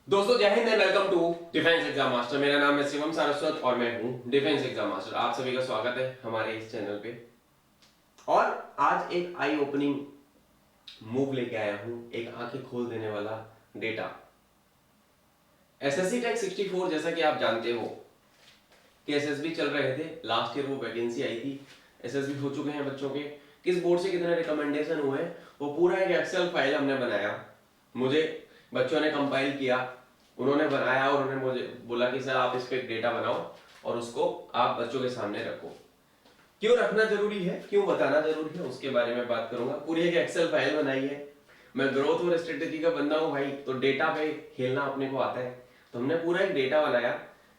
दोस्तों Jai Hind and welcome to defence exam master. मेरा नाम है शिवम सारस्वत और मैं हूं डिफेंस एग्जाम मास्टर। आप सभी का स्वागत है हमारे इस चैनल पे। और आज एक आई ओपनिंग मूव लेके आया हूं, एक आंखें खोल देने वाला डेटा। एसएससी टेक 64, जैसा कि आप जानते हो कि एसएसबी चल रहे थे, लास्ट ईयर वो वैकेंसी आई थी। एसएसबी हो चुके हैं बच्चों के, किस बोर्ड से कितने रिकमेंडेशन हुए वो पूरा एक एक्सेल फाइल हमने बनाया। मुझे बच्चों ने कंपाइल किया, उन्होंने बनाया और उन्होंने मुझे बोला कि सर आप इस पे एक डेटा बनाओ और उसको आप बच्चों के सामने रखो। क्यों रखना जरूरी है, क्यों बताना जरूरी है, उसके बारे में बात करूंगा। पूरी एक एक्सेल फाइल बनाई है। मैं ग्रोथ और स्ट्रेटेजी का बंदा हूं भाई, तो डेटा पे खेलना अपने को आता है। तो हमने पूरा एक डेटा बनाया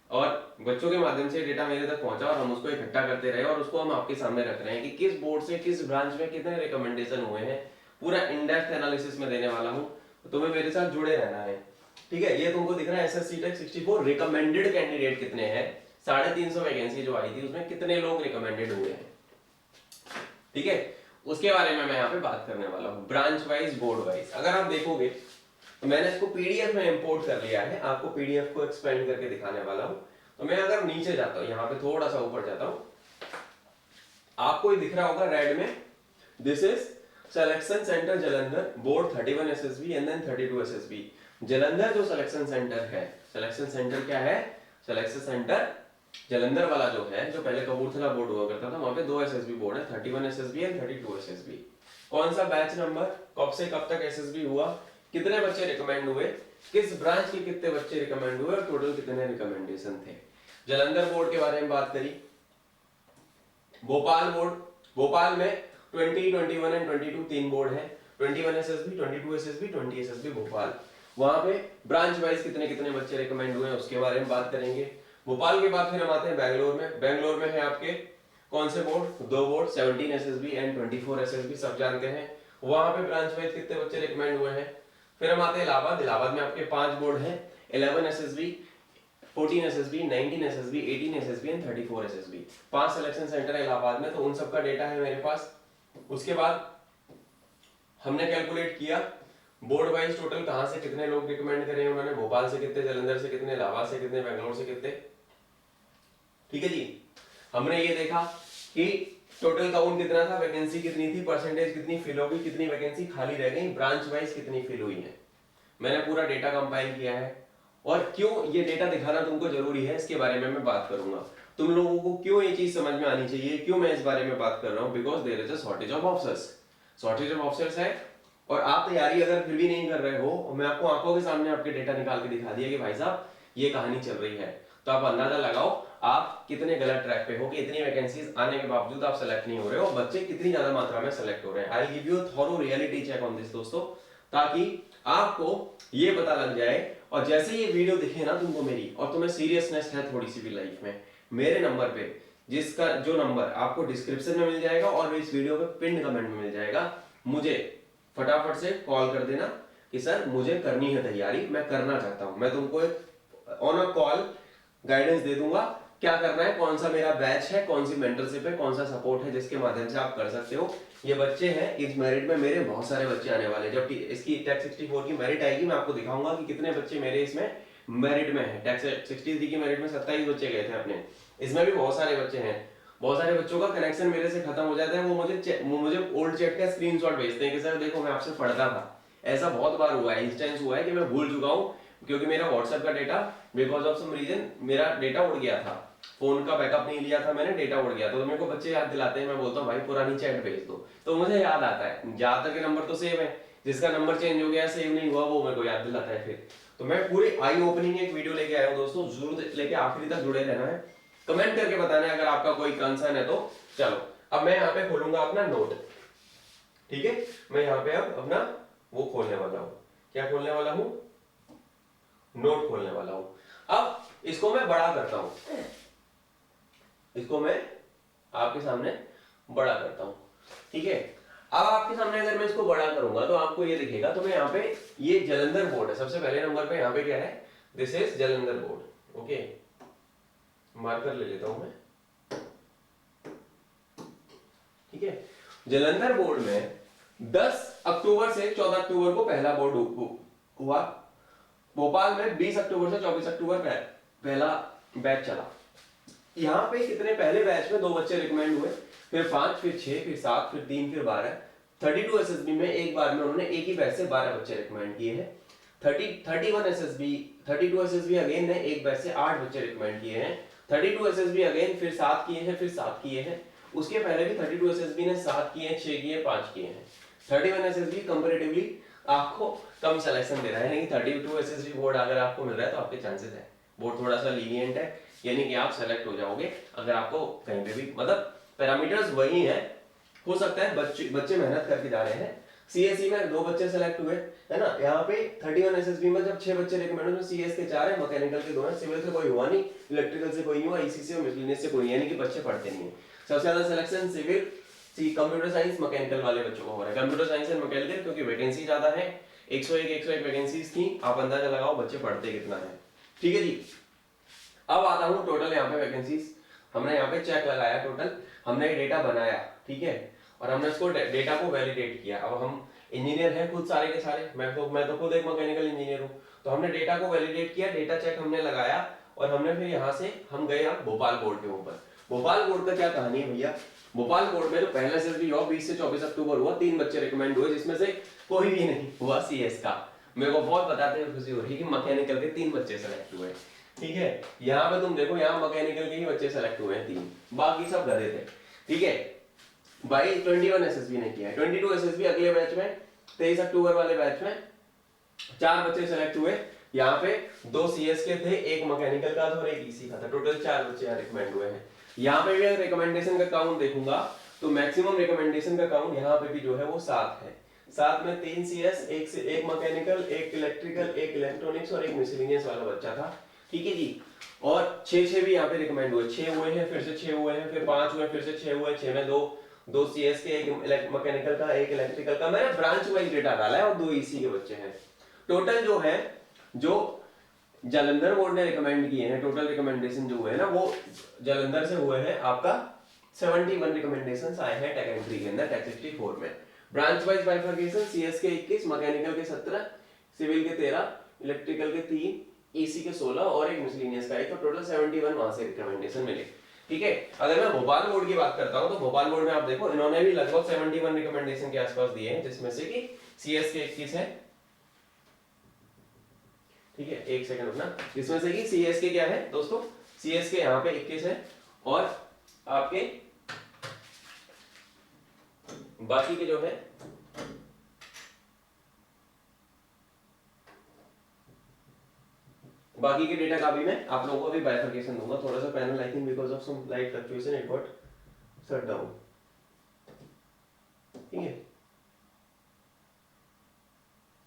और बच्चों के माध्यम से डेटा मेरे तक पहुंचा और हम उसको इकट्ठा करते रहे और उसको हम आपके सामने रख रहे हैं कि किस बोर्ड से किस ब्रांच में कितने रिकमेंडेशन हुए हैं। पूरा इन डेप्थ एनालिसिस में देने वाला हूं, तो तुम्हें मेरे साथ जुड़े रहना है। ठीक है, ये तुमको दिख रहा है एसएससी टेक 64 रिकमेंडेड कैंडिडेट कितने हैं। 350 वैकेंसी जो आई थी उसमें कितने लोग रिकमेंडेड हुए हैं। ठीक है, उसके बारे में मैं यहाँ पे बात करने वाला हूँ, ब्रांच वाइज बोर्ड वाइज। अगर आप देखोगे तो मैंने इसको पीडीएफ में इंपोर्ट कर लिया है, आपको पीडीएफ को एक्सपेंड करके दिखाने वाला हूँ। तो मैं अगर नीचे जाता हूँ, यहाँ पे थोड़ा सा ऊपर जाता हूँ, आपको ये दिख रहा होगा रेड में, this is selection centre Jalandhar board 31 SSB and then 32 SSB. Jalandhar जो सिलेक्शन सेंटर है, सिलेक्शन सेंटर क्या है, सिलेक्शन सेंटर जालंधर वाला जो है, जो पहले कपूरथला बोर्ड हुआ करता था, वहां पे 2 एसएसबी बोर्ड है, 31 एसएसबी एंड 32 एसएसबी। कौन सा बैच नंबर, कब से कब तक एसएसबी हुआ, कितने बच्चे रिकमेंड हुए, किस ब्रांच के कितने बच्चे रिकमेंड हुए और टोटल कितने रिकमेंडेशन थे। जालंधर बोर्ड के बारे में बात करी। भोपाल बोर्ड, भोपाल में 20, 21 एंड 22 तीन बोर्ड है। 21 एसएसबी, 22 एसएसबी, 20 एसएसबी भोपाल। वहां पे ब्रांच वाइज कितने कितने बच्चे रिकमेंड हुए हैं उसके बारे में बात करेंगे। भोपाल के बाद फिर हम आते हैं बैंगलोर में। बैंगलोर में है आपके कौन से board, 2 board, 17 SSB and 24 SSB, सब जानते हैं। वहां पे ब्रांच वाइज कितने बच्चे रिकमेंड हुए हैं। फिर हम आते हैं इलाहाबाद। इलाहाबाद में आपके 5 बोर्ड हैं, 11 SSB, 14 SSB, 19 SSB, 18 SSB and 34 SSB. 5 selection centre है इलाहाबाद में, तो उन सब का डेटा है मेरे पास। उसके बाद हमने कैलकुलेट किया बोर्ड वाइज टोटल कहां से कितने लोग रिकमेंड करे उन्होंने, भोपाल से कितने, जालंधर से कितने, इलाहाबाद से कितने, बैंगलोर से कितने। ठीक है जी, हमने ये देखा कि टोटल काउंट कितना था, वैकेंसी कितनी थी, परसेंटेज कितनी फिल होगी, कितनी वैकेंसी खाली रह गई, ब्रांच वाइज कितनी फिल हुई है। मैंने पूरा डेटा कंपाइल किया है। और क्यों ये डेटा दिखाना तुमको जरूरी है, इसके बारे में मैं बात करूंगा। तुम लोगों को क्यों ये चीज समझ में आनी चाहिए, क्यों मैं इस बारे में बात कर रहा हूं, because there is a shortage of officers. Shortage of officers है और आप तैयारी अगर फिर भी नहीं कर रहे हो, और मैं आपको आंखों के सामने आपके डेटा निकाल के दिखा दिया कि भाई साहब ये कहानी चल रही है, तो आप अंदाजा लगाओ आप कितने गलत ट्रैक पे हो कि इतनी वैकेंसीज आने के बावजूद आप सेलेक्ट नहीं हो रहे हो, बच्चे कितनी ज्यादा मात्रा में सेलेक्ट हो रहे हैं। I give you thorough reality check on this दोस्तों, ताकि आपको ये पता लग जाए। और जैसे ये वीडियो दिखे ना तुमको मेरी, और तुम्हें सीरियसनेस है थोड़ी सी भी लाइफ में, मेरे नंबर पे, जिसका जो नंबर आपको डिस्क्रिप्शन में मिल जाएगा और इस वीडियो पे पिन कमेंट में मिल जाएगा, मुझे फटाफट से कॉल कर देना कि सर मुझे करनी है तैयारी, मैं करना चाहता हूं। मैं तुमको एक ऑन अ कॉल गाइडेंस दे दूंगा क्या करना है, कौन सा मेरा बैच है, कौन सी मेंटरशिप है, कौन सा सपोर्ट है जिसके माध्यम से आप कर सकते हो। ये बच्चे हैं इस मेरिट में, मेरे बहुत सारे बच्चे आने वाले। जब इसकी टेक 64 की मेरिट आएगी मैं आपको दिखाऊंगा कि कितने बच्चे मेरे इसमें मेरिट में है। टेक 63 की मेरिट में 27 बच्चे गए थे अपने, इसमें भी बहुत सारे बच्चे हैं। बहुत सारे बच्चों का कनेक्शन मेरे से खत्म हो जाता है, वो मुझे ओल्ड चैट का स्क्रीनशॉट भेजते हैं कि सर देखो मैं आपसे पढ़ता था। ऐसा बहुत बार हुआ है, इंस्टेंस हुआ है कि मैं भूल चुका हूं क्योंकि मेरा व्हाट्सएप का data because of some reason मेरा डेटा उड़ गया था, फोन का बैकअप नहीं लिया था मैंने, डेटा उड़ गया था। तो मेरे को बच्चे याद दिलाते हैं, मैं बोलता हूँ भाई पुरानी चैट भेज दो, तो मुझे याद आता है। ज्यादातर के नंबर तो सेव है, जिसका नंबर चेंज हो गया सेव नहीं हुआ वो मेरे को याद दिलाता है फिर। तो मैं पूरी आई ओपनिंग एक वीडियो लेके आया हूँ दोस्तों, जरूर लेके आखिरी तक जुड़े रहना है। कमेंट करके बताना है अगर आपका कोई कंसर्न है तो। चलो अब मैं यहाँ पे खोलूंगा अपना नोट। ठीक है, मैं यहाँ पे अब अपना वो खोलने वाला हूँ, क्या खोलने वाला हूँ, नोट खोलने वाला हूं। अब इसको मैं बड़ा करता हूं, इसको मैं आपके सामने बड़ा करता हूं। ठीक है, अब आपके सामने अगर मैं इसको बड़ा करूंगा तो आपको ये दिखेगा। तो मैं यहाँ पे, ये जालंधर बोर्ड है सबसे पहले नंबर पे, यहाँ पे क्या है, this is Jalandhar board. Okay, marker ले लेता हूं मैं। ठीक है, जालंधर बोर्ड में 10 अक्टूबर से 14 अक्टूबर को पहला बोर्ड हुआ। भोपाल में 20 अक्टूबर से 24 अक्टूबर पहला बैच चला। यहाँ पे कितने पहले बैच में 2 बच्चे रिकमेंड हुए, फिर 5, फिर 6, फिर 7, फिर 3, फिर 12। 32 एसएसबी में एक बार में उन्होंने एक ही बैच से 12 बच्चे रिकमेंड किए हैं। 31 एसएसबी 32 एसएसबी अगेन ने एक बैच से 8 बच्चे रिकमेंड किए हैं। 32 एसएसबी अगेन फिर 7 किए हैं, फिर 7 किए हैं। उसके पहले भी 32 एसएसबी ने 7 किए हैं, 6 किए, 5 किए हैं। 31 एसएसबी कंपैरेटिवली आपको कम सिलेक्शन दे रहा है, यानी 32 एसएसबी बोर्ड अगर आपको मिल रहा है तो आपके चांसेस है, बोर्ड थोड़ा सा लीनियंट है, यानी कि आप सेलेक्ट हो जाओगे अगर आपको कहीं पे भी, मतलब पैरामीटर्स वही है। हो सकता है बच्चे मेहनत करके जा रहे हैं। सीएसई में 2 बच्चे सेलेक्ट हुए है ना, यहाँ पे 31 एसएसबी में जब 6 बच्चे रिकमेंड हुए, सीएस के 4 है, मैकेनिकल के 2 हैं, सिविल से कोई हुआ नहीं, इलेक्ट्रिकल से कोई नहीं हुआ, ईसी से और मिसलेनियस से कोई नहीं, यानी कि बच्चे पढ़ते नहीं है। सबसे ज्यादा selection civil, computer science, mechanical वाले बच्चों को हो रहा है। कंप्यूटर साइंस एंड मैकेनिकल क्योंकि वैकेंसी ज्यादा है, 101 वैकेंसीज थी, आप अंदाजा लगाओ बच्चे पढ़ते कितना है। ठीक है जी, अब आता हूँ टोटल यहाँ पे वैकेंसीज, हमने यहाँ पे चेक लगाया टोटल, हमने डेटा बनाया, ठीक है, और हमने इसको डेटा को वैलिडेट किया। अब हम इंजीनियर हैं खुद सारे के सारे, मैं तो खुद एक मैकेनिकल इंजीनियर हूँ, तो हमने डेटा को वैलिडेट किया, डेटा चेक हमने लगाया, और हमने फिर यहाँ से हम गए भोपाल बोर्ड के ऊपर। भोपाल बोर्ड का क्या कहानी है भैया, भोपाल बोर्ड में जो पहला एसएसबी हुआ 20 से 24 अक्टूबर हुआ, 3 बच्चे रिकमेंड हुए, जिसमें से कोई भी नहीं हुआ सीएस का। मेरे को बहुत बताते हुए खुशी हो रही है कि मैकेनिकल के 3 बच्चे सेलेक्ट हुए। ठीक है, यहाँ पे तुम देखो, यहाँ मैकेनिकल के ही बच्चे सेलेक्ट हुए हैं 3, बाकी सब गधे थे। ठीक है भाई, 21 एसएसबी ने किया है। 22 एसएसबी अगले बैच में 23 अक्टूबर वाले बैच में 4 बच्चे सेलेक्ट हुए। यहाँ पे 2 सीएस के थे, एक मैकेनिकल का था और एक ईसी का था, टोटल 4 बच्चे यहाँ रिकमेंड हुए हैं। यहाँ पे भी अगर रिकमेंडेशन का काउंट देखूंगा तो मैक्सिमम रिकमेंडेशन का काउंट यहाँ पे भी जो है वो 7 है। 7 में 3 सीएस, एक मैकेनिकल, एक इलेक्ट्रिकल, एक इलेक्ट्रॉनिक्स और एक मिसलेनियस वाला बच्चा था। ठीक है जी, और 6 भी यहाँ पे रिकमेंड हुए, 6 हुए हैं, फिर से 6 हुए हैं, फिर 5 हुए, फिर से 6 हुए। 6 में 2 सीएस के, एक मैकेनिकल का, एक इलेक्ट्रिकल का। मैंने ब्रांच वाइज डेटा डाला है और 2 ईसी के बच्चे हैं। टोटल जो है, जो जालंधर बोर्ड ने रिकमेंड किए हैं, टोटल रिकमेंडेशन जो हुए हैं ना, वो जालंधर से हुए हैं आपका 71 रिकमेंडेशंस आए हैं टेक एंट्री के अंदर, टेक 64 में। ब्रांच वाइज बाइफरकेशन, सीएस के 21, मैकेनिकल के 17, सिविल के 13, इलेक्ट्रिकल के 3, ईसी के 16 और एक मिसलेनियस का एक, तो टोटल 71 वहां से रिकमेंडेशन मिले। ठीक है, अगर मैं भोपाल बोर्ड की बात करता हूं तो भोपाल बोर्ड में आप देखो, इन्होंने भी लगभग 71 रिकमेंडेशन के आसपास दिए हैं, जिसमें से कि सीएस के 21 है। ठीक है, एक सेकंड रुकना, जिसमें से कि सीएस के क्या है दोस्तों, सीएस के यहाँ पे 21 है, और आपके बाकी के जो है बाकी के डेटा का भी मैं आप लोगों को अभी बाइफरकेशन दूंगा। थोड़ा सा panel I think because of some light fluctuation it got shut down. ठीक है,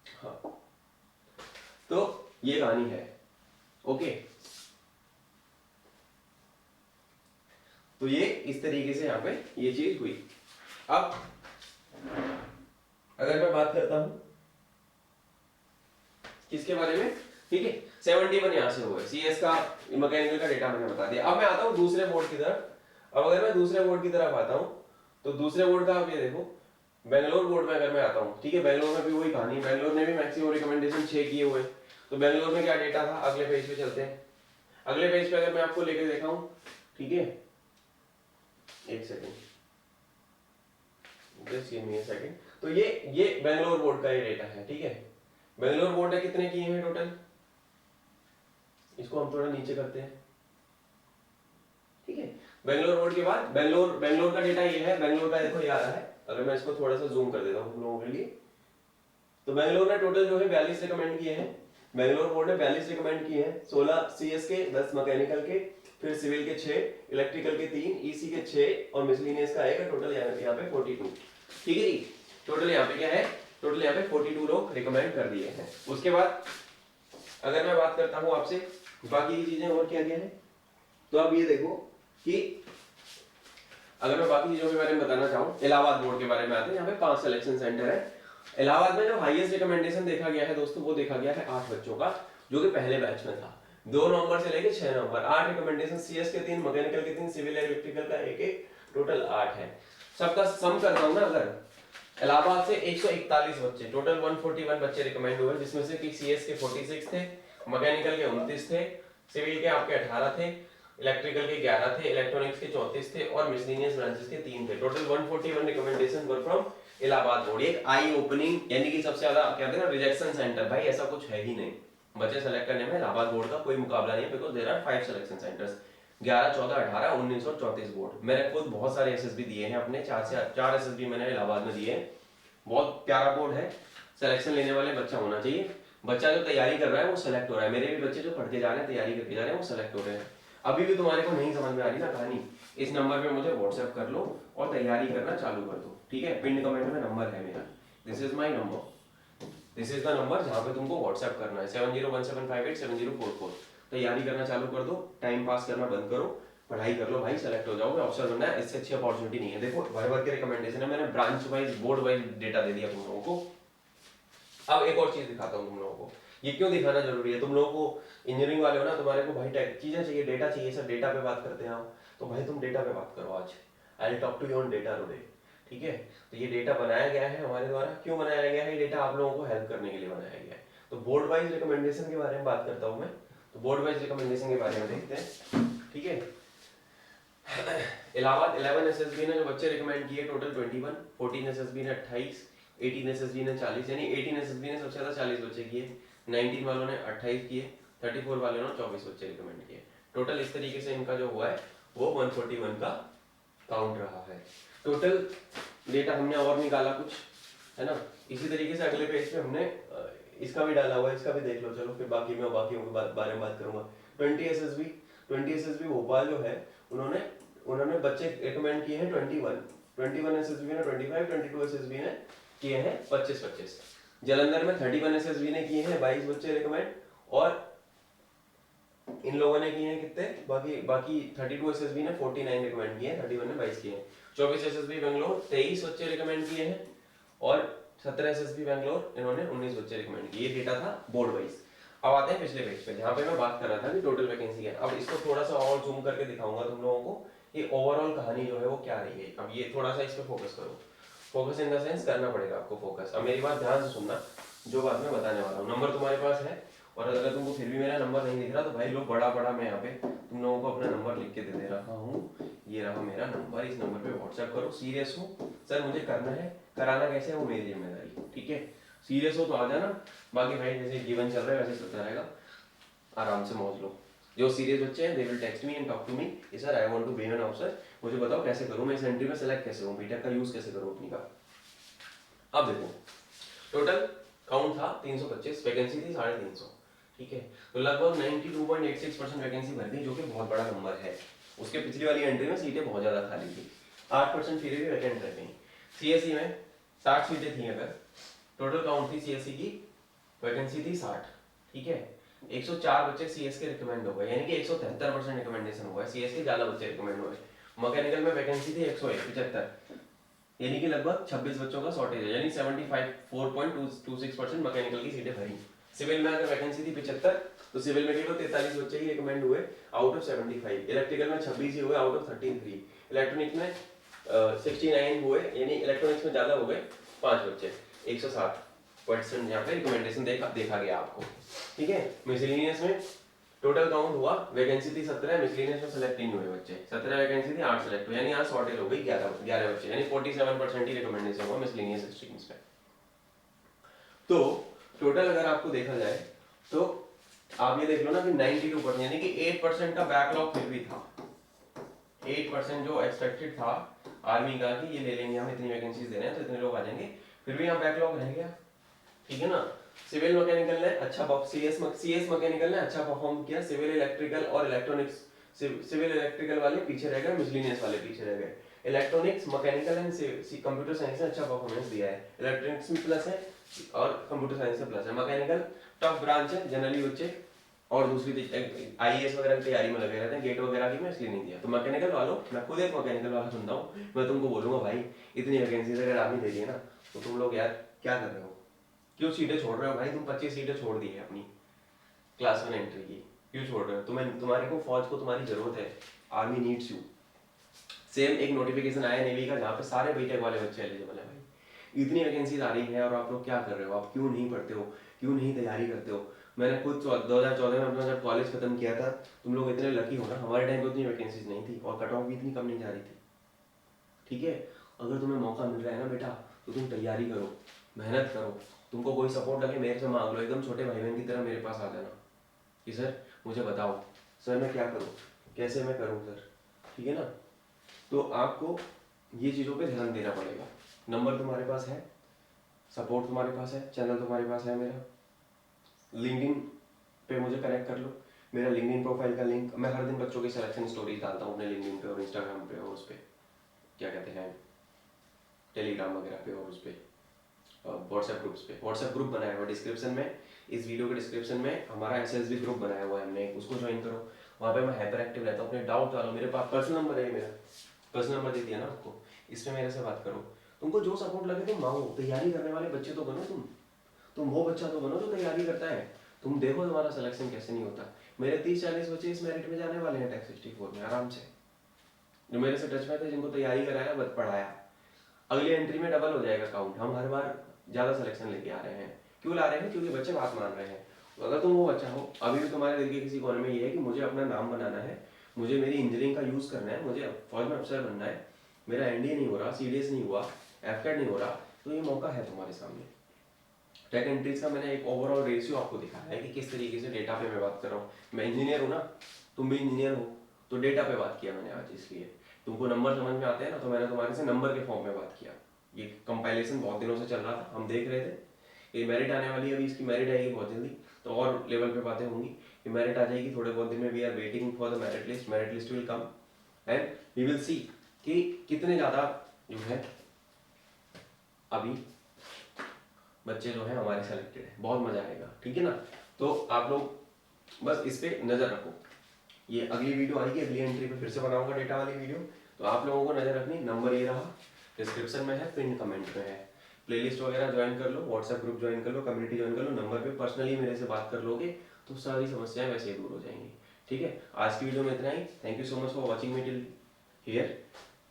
हाँ, तो ये कहानी है। ओके, तो ये इस तरीके से यहाँ पे ये चीज हुई। अब अगर मैं बात करता हूं किसके बारे में, ठीक है, 71 यहाँ से हुए, सीएस का, मैकेनिकल का डेटा मैंने बता दिया। अब मैं आता हूँ दूसरे बोर्ड की तरफ। अब अगर मैं दूसरे बोर्ड की तरफ आता हूँ तो दूसरे बोर्ड का आप ये देखो, बेंगलोर बोर्ड में अगर मैं आता हूँ, ठीक है, बेंगलोर में भी वही कहानी, बेंगलोर ने भी मैक्सिमम रिकमेंडेशन 6 किए हुए। तो बेंगलोर में क्या डेटा था, अगले पेज पे चलते हैं। अगले पेज पे अगर मैं आपको लेके दिखाऊं, ठीक है, एक second, just give me a second. तो ये बेंगलोर बोर्ड का ये डेटा है। ठीक है, बेंगलोर बोर्ड ने कितने किए हैं टोटल, इसको हम थोड़ा नीचे करते हैं। ठीक है, बेंगलोर बोर्ड के बाद बेंगलोर का डेटा ये है, बेंगलोर का देखो ये आ रहा है। अगर मैं इसको थोड़ा सा जूम कर देता हूँ हम लोगों के लिए, तो बेंगलोर ने टोटल जो है 42 रिकमेंड किए हैं। बेंगलोर बोर्ड ने 42 रिकमेंड किए हैं, 16 सीएस के, 10 मैकेनिकल के, फिर सिविल के 6, इलेक्ट्रिकल के 3, ईसी के 6 और मिसलेनियस का 1, टोटल यहाँ पे 42। ठीक है जी, टोटल यहाँ पे क्या है, टोटल यहाँ पे 42 लोग रिकमेंड कर दिए हैं। उसके बाद अगर मैं बात करता हूँ आपसे बाकी की चीजें और क्या क्या है, तो आप ये देखो कि अगर मैं बाकी चीजों के बारे में बताना चाहूँ, इलाहाबाद बोर्ड के बारे में आते हैं। यहाँ पे 5 सिलेक्शन सेंटर है। इलाहाबाद में जो हाईएस्ट रिकमेंडेशन देखा गया है दोस्तों, वो देखा गया है 8 बच्चों का, जो कि पहले बैच में था। 2 नवंबर से लेके 6 नवंबर 8 रिकमेंडेशन, सीएस के 3, मैकेनिकल के 3, सिविल इलेक्ट्रिकल का 1, टोटल 8 है। सबका सम करता हूं ना, अगर इलाहाबाद से 141 बच्चे, टोटल 141 बच्चे रिकमेंड हुए, जिसमें से कि सीएस के 46 थे, मैकेनिकल के 29 थे, सिविल के आपके 18 थे, इलेक्ट्रिकल के 11 थे, इलेक्ट्रॉनिक्स के 34 थे और मिसलेनियस ब्रांचेस के 3 थे। Total 141 recommendation were from Allahabad board. एक आई ओपनिंग यानी कि सबसे ज्यादा कहते हैं ना रिजेक्शन सेंटर, भाई ऐसा कुछ है ही नहीं, बच्चे सेलेक्ट करने में इलाहाबाद बोर्ड का कोई मुकाबला नहीं है, because there are 5 selection centres, 11, 14, 18, 19 और 34 बोर्ड। मैंने खुद बहुत सारे एसएसबी दिए हैं अपने, 4 एसएसबी मैंने इलाहाबाद में दिए हैं। बहुत प्यारा बोर्ड है, सिलेक्शन लेने वाले बच्चा होना चाहिए, बच्चा जो तैयारी कर रहा है वो सेलेक्ट हो रहा है। मेरे भी बच्चे जो पढ़ के जा रहे हैं, तैयारी करके जा रहे हैं, वो सेलेक्ट हो रहे हैं। अभी भी तुम्हारे को नहीं समझ में आ रही ना कहानी, इस नंबर पे मुझे व्हाट्सएप कर लो और तैयारी करना चालू कर दो, ठीक है। पिन कमेंट में नंबर है मेरा, this is my number, this is the number जहाँ पे तुमको व्हाट्सएप करना है, 7017587044। तैयारी करना चालू कर दो, टाइम पास करना बंद करो, पढ़ाई कर लो भाई, सेलेक्ट हो जाओगे, अफसर बनना है, इससे अच्छी अपॉर्चुनिटी नहीं है। देखो भर भर के रिकमेंडेशन है, मैंने branch wise board wise data दे दिया तुम लोगों को। अब एक और चीज दिखाता हूँ तुम लोगों को, ये क्यों दिखाना जरूरी है। तुम लोगों को इंजीनियरिंग वाले हो ना, तुम्हारे को भाई चीजें चाहिए, डेटा चाहिए, सब डेटा पे बात करते हैं हम, तो भाई तुम डेटा पे बात करो आज। I will talk to you on data today, ठीक है। तो ये डेटा बनाया गया है हमारे द्वारा, क्यों बनाया गया है, ये डेटा आप लोगों को हेल्प करने के लिए बनाया गया है। तो बोर्ड वाइज रिकमेंडेशन के बारे में बात करता हूँ मैं, तो बोर्ड वाइज रिकमेंडेशन के बारे में देखते हैं, ठीक है। इलाहाबाद 11 एसएसबी ने जो बच्चे रिकमेंड किए टोटल 21, 14 एसएसबी ने 28, 18 एसएसबी ने 40, यानी 18 एसएसबी ने सबसे ज्यादा 40 बच्चे किए, 19 वालों ने 28 किए, 34 वालों ने 24 बच्चे रिकमेंड किए। टोटल इस तरीके से इनका जो हुआ है वो 141 का काउंट रहा है। टोटल डेटा हमने और निकाला कुछ, है ना। इसी तरीके से अगले पेज पे हमने इसका भी डाला हुआ है, इसका भी देख लो, चलो फिर बाकी मैं बाकियों के बारे में बात करूंगा। 20 एसएसबी भोपाल जो है, उन्होंने बच्चे रिकमेंड किए हैं 21 एसएसबी ने 25, 22 एसएसबी ने किए हैं 25। जालंधर में 31 एसएसबी ने किए हैं 22 बच्चे रिकमेंड, और इन लोगों ने किए हैं कितने, बाकी 32 एसएसबी ने 49 रिकमेंड किए हैं, 31 ने 22 किए हैं। 24 एसएसबी बेंगलोर 23 बच्चे रिकमेंड किए हैं, और 17 एसएसबी बेंगलोर इन्होंने 19 बच्चे रिकमेंड किए। ये डेटा था बोर्ड वाइज। अब आते हैं पिछले पेज पे, जहाँ पे मैं बात कर रहा था कि टोटल वैकेंसी है। अब इसको थोड़ा सा और जूम करके दिखाऊंगा तुम लोगों को, ये ओवरऑल कहानी जो है वो क्या रही है। अब ये थोड़ा सा इस पे फोकस करो, फोकस इन द सेंस करना पड़ेगा आपको फोकस। अब मेरी बात ध्यान से सुनना, जो बात मैं बताने वाला हूँ। नंबर तुम्हारे पास है, और अगर तुमको फिर भी मेरा नंबर नहीं दिख रहा तो भाई लो बड़ा मैं यहाँ पे तुम लोगों को अपना नंबर लिख के दे रहा हूँ, ये रहा मेरा नंबर, इस नंबर पे व्हाट्सएप करो। सीरियस हो सर मुझे करना है, कराना कैसे है वो मेरी जिम्मेदारी, ठीक है। सीरियस हो तो आ जाना, बाकी भाई जैसे जीवन चल रहा है वैसे चलता रहेगा, आराम से मौज लो। जो सीरियस बच्चे हैं they will text me and talk to me, sir I want to be an officer, मुझे बताओ कैसे करूं, मैं इस एंट्री में सेलेक्ट कैसे हूं, बीटेक का यूज कैसे करूं अपनी का। अब देखो टोटल काउंट था 325, वैकेंसी थी 350, ठीक है। तो लगभग 92.86% वैकेंसी भर गई, जो कि बहुत बड़ा नंबर है। उसके पिछली वाली एंट्री में सीटें बहुत ज्यादा खाली थी, 8% फिर भी वैकेंट रह गई। सीएससी में 60 सीटें थी, अगर टोटल काउंट थी सीएससी की, वैकेंसी थी 60, ठीक है। 104 बच्चे सीएस के रिकमेंड हो गए, यानी कि 173% रिकमेंडेशन हुआ है, सीएस के ज्यादा बच्चे रिकमेंड हुए। मैकेनिकल में वैकेंसी थी 175, यानी कि लगभग 26 बच्चों का शॉर्टेज है, यानी 4.26% मैकेनिकल की सीटें भरी। सिविल में अगर वैकेंसी थी 75, तो सिविल में केवल 43 बच्चे ही रिकमेंड हुए आउट ऑफ 75। इलेक्ट्रिकल में 26 ही हुए आउट ऑफ 33। इलेक्ट्रॉनिक में 69 हुए, यानी इलेक्ट्रॉनिक्स में ज्यादा हो गए 5 बच्चे, 160% यहाँ पे रिकमेंडेशन देखा गया आपको, ठीक है। मिसलेनियस में टोटल काउंट हुआ, वैकेंसी थी 17, मिसलेनियस में सेलेक्ट नहीं हुए बच्चे, 17 वैकेंसी थी 8 सेलेक्ट हुए, यानी यहाँ शॉर्टेज हो गई 11 बच्चे, यानी 47% ही रिकमेंडेशन हुआ मिसलेनियस स्ट्रीम्स में। तो टोटल अगर आपको देखा जाए तो आप ये देख लो ना कि 92%, यानी कि 8% का बैकलॉग फिर भी था। 8% जो एक्सपेक्टेड था आर्मी का कि ये ले लेंगे हम, इतनी वैकेंसीज दे रहे हैं तो इतने लोग आ जाएंगे, फिर भी यहाँ बैकलॉग रह गया, ठीक है ना। सिविल मैकेनिकल ने अच्छा, सीएस मैकेनिकल ने अच्छा परफॉर्म किया, सिविल इलेक्ट्रिकल और इलेक्ट्रॉनिक्स, सिविल इलेक्ट्रिकल वाले पीछे रह गए, मिसलेनियस वाले पीछे रह गए। Electronics mechanical and computer science ने अच्छा परफॉर्मेंस दिया है, इलेक्ट्रॉनिक्स में प्लस है और कंप्यूटर साइंस में प्लस है। मैकेनिकल टफ ब्रांच है, जनरली बच्चे और दूसरी आईएएस वगैरह की तैयारी में लगे रहते हैं, गेट वगैरह की मैं इसलिए नहीं दिया। तो मैकेनिकल वालों, मैं खुद एक मैकेनिकल वाला सुनता हूँ, मैं तुमको बोलूंगा भाई इतनी वैकेंसी अगर आर्मी दे रही है ना, तो तुम लोग यार क्या कर रहे हो, क्यों सीटें छोड़ रहे हो भाई। तुम 25 सीटें छोड़ दी है अपनी क्लास 1 एंट्री की, क्यों छोड़ रहे हो। तुम्हारे को फौज को तुम्हारी जरूरत है, आर्मी नीड्स यू। सेम एक नोटिफिकेशन आया नेवी का, जहाँ पे सारे बीटेक वाले बच्चे एलिजिबल है भाई, इतनी वैकेंसीज आ रही हैं और आप लोग क्या कर रहे हो, आप क्यों नहीं पढ़ते हो, क्यों नहीं तैयारी करते हो। मैंने खुद 2014 में अपना जब कॉलेज खत्म किया था, तुम लोग इतने लकी हो ना, हमारे टाइम पे उतनी वैकेंसीज नहीं थी और कट ऑफ भी इतनी कम नहीं जा रही थी। ठीक है, अगर तुम्हें मौका मिल रहा है ना बेटा, तो तुम तैयारी करो, मेहनत करो। तुमको कोई सपोर्ट लगे मेरे से मांग लो, एकदम छोटे भाई बहन की तरह मेरे पास आ जाना कि सर मुझे बताओ, सर मैं क्या करूँ, कैसे मैं करूँ सर। ठीक है ना, तो आपको ये चीज़ों पे ध्यान देना पड़ेगा। नंबर तुम्हारे पास है, सपोर्ट तुम्हारे पास है, चैनल तुम्हारे पास है मेरा, लिंक्डइन पे मुझे कनेक्ट कर लो। मेरा लिंक्डइन प्रोफाइल का लिंक, मैं हर दिन बच्चों की सिलेक्शन स्टोरीज डालता हूँ अपने लिंक्डइन पे और इंस्टाग्राम पे और उस पर क्या कहते हैं टेलीग्राम वगैरह पे और उस पर व्हाट्सएप ग्रुप्स पे। व्हाट्सएप ग्रुप बनाया हुआ डिस्क्रिप्शन में, इस वीडियो के डिस्क्रिप्शन में हमारा एसएसबी ग्रुप बनाया हुआ है हमने, उसको ज्वाइन करो। वहाँ पे मैं हाइपर एक्टिव रहता हूँ, अपने डाउट डालो, मेरे पास पर्सनल नंबर है, मेरा पर्सनल नंबर दे दिया ना आपको, इस पे मेरे से बात करो। तुमको जो सपोर्ट लगे तुम मांगो, तैयारी करने वाले बच्चे तो बनो तुम वो बच्चा तो बनो जो तैयारी करता है। तुम देखो तुम्हारा सिलेक्शन कैसे नहीं होता। मेरे 30-40 बच्चे इस मेरिट में जाने वाले हैं टेक 64 में आराम से, जो मेरे से टच में थे, जिनको तैयारी कराया बस पढ़ाया। अगली एंट्री में डबल हो जाएगा काउंट, हम हर बार ज़्यादा सिलेक्शन लेके आ रहे हैं। क्यों ला रहे हैं, क्योंकि बच्चे बात मान रहे हैं। तो अगर तुम वो बच्चा हो, अभी भी तुम्हारे दिल के किसी कोने में ये है कि मुझे अपना नाम बनाना है, मुझे मेरी इंजीनियरिंग का यूज़ करना है, मुझे फौज में अफसर बनना है, मेरा एनडीए नहीं हो रहा, सीडीएस नहीं हुआ, एफकेट नहीं हो रहा, तो ये मौका है तुम्हारे सामने। टेक एंट्रीज का मैंने एक ओवरऑल रेशियो आपको दिखाया है कि किस तरीके से डेटा पे मैं बात कर रहा हूँ। मैं इंजीनियर हूँ ना, तुम भी इंजीनियर हो, तो डेटा पे बात किया मैंने आज, इसलिए तुमको नंबर समझ में आते हैं ना, तो मैंने तुम्हारे से नंबर के फॉर्म में बात किया। ये कंपाइलेशन बहुत दिनों से चल रहा था, हम देख रहे थे। ये मेरिट आने वाली है, अभी इसकी मेरिट आएगी बहुत जल्दी, तो और लेवल पे बातें होंगी। ये मेरिट आ जाएगी थोड़े बहुत दिन में। We are waiting for the merit list will come and we will see कि कितने ज़्यादा जो है अभी बच्चे जो हैं हमारे सेलेक्टेड है। बहुत मजा आएगा, ठीक है ना। तो आप लोग बस इस पे नजर रखो। ये अगली वीडियो आएगी, अगली एंट्री पे फिर से बनाऊंगा डेटा वाली वीडियो, तो आप लोगों को नजर रखनी। नंबर ये रहा, डिस्क्रिप्शन में है, पिन कमेंट में है। प्लेलिस्ट वगैरह ज्वाइन कर लो, व्हाट्सएप ग्रुप ज्वाइन कर लो, कम्युनिटी ज्वाइन कर लो। नंबर पे पर्सनली मेरे से बात कर लोगे तो सारी समस्याएं वैसे ही दूर हो जाएंगी। ठीक है, आज की वीडियो में इतना ही। Thank you so much for watching me till here.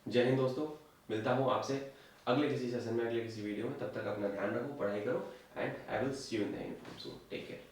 Jai Hind दोस्तों, मिलता हूँ आपसे अगले किसी सेशन में, अगले किसी वीडियो में। तब तक अपना ध्यान रखो, पढ़ाई करो and I will see you in the uniform soon. Take care.